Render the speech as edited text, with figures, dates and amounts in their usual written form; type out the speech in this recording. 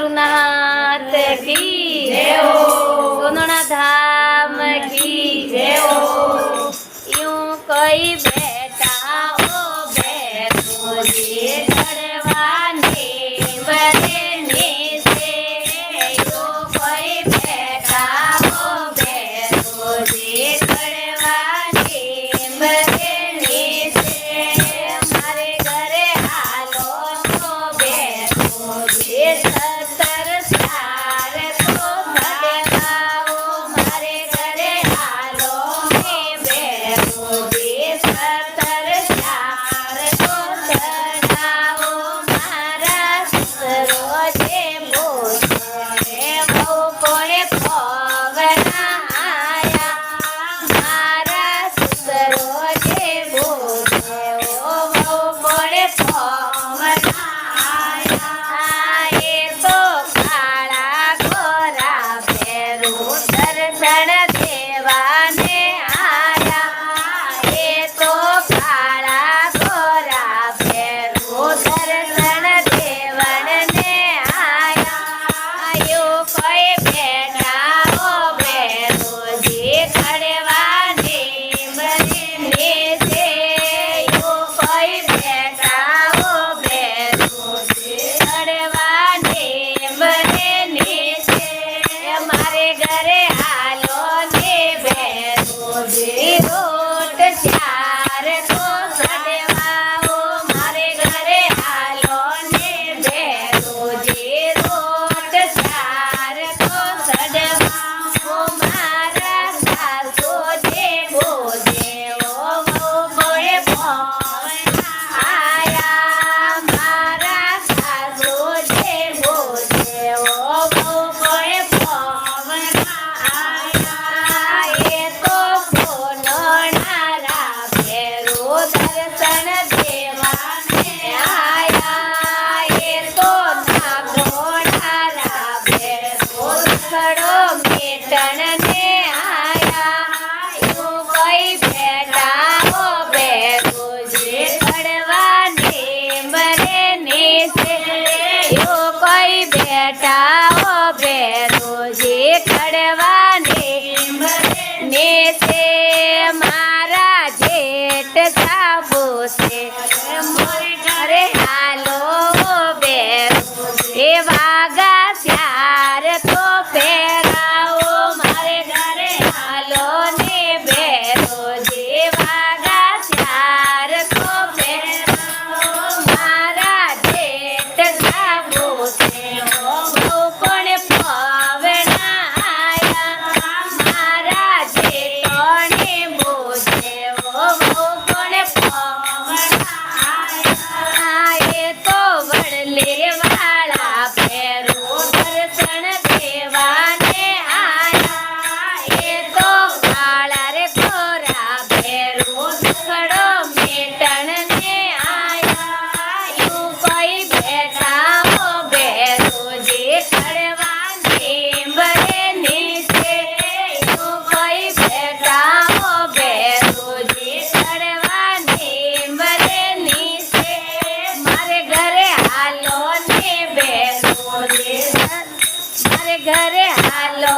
गुरुनाथ की जय हो, सोनोना धाम की जय हो। यूं कोई बेटा हो बैठो जे करवाने बरने से, यूं कोई बेटा हो बैठो जे करवाने बरने से, मारे घरे हालो तो बैठो जे सतर सार तो सदेवाओ, मारे घरे हालो ने बैठो जे सतर सार तो सदाओ, मारा ससरो जे बोले बहू कोणे पवना आया, मारा ससरो जे बोले ओ बहू कोणे पवना आया, ये तो काळा गोरा फेरू दर्शन देवाने आया, ये तो काळा गोरा फेरू दर्शन देवने आया, यो कोई बेटा हो बैठो जे खड़वाने बरने से, यो कोई बेटा हो बैठो जे खड़वाने बरने से, मारे घरे हालो ने बैठो जे रोट चार तो सड़वाओ, मारे घरे हालो ने बैठो जे रोट चार तो सड़वाओ, मारा सासो जे बोले ओ बहू कोणे पवना आया, मारा सासो जे बोले ओ बहू कोणे पवना आया, ये तो सोनोनारा फेरू दर्शन देवाने आया, ये तो नागोनारा फेरू खड़ो मेटने आया, यूं कोई बेटा हो बैठो जे खड़वाने बरने से, यूं कोई बेटा हो बैठो जे खड़वाने बरने से, मारा जेठ साबू से मोरे घरे हालो बैठो जे वागा स्यार तो फेराओ, मारे घरे हालो ने बैठो जे वागा स्यार तो फेराओ, मारा जेठ साबू से ओ बहू कोणे पवना आया, मारा जेठोने बोले ओ बहू कोणे पवना आया, ये तो वडले वाला फेरू दर्शन देवाने आया, ये तो काळा रे गोरा फेरू खड़ो मेटने आया, यूं कोई बेटा हो बैठो जे खड़वाने बरने से, यूं कोई बेटा हो बैठो जे खड़वाने बरने से, मारे घरे हालो ने बैठो जे, मारे घरे हालो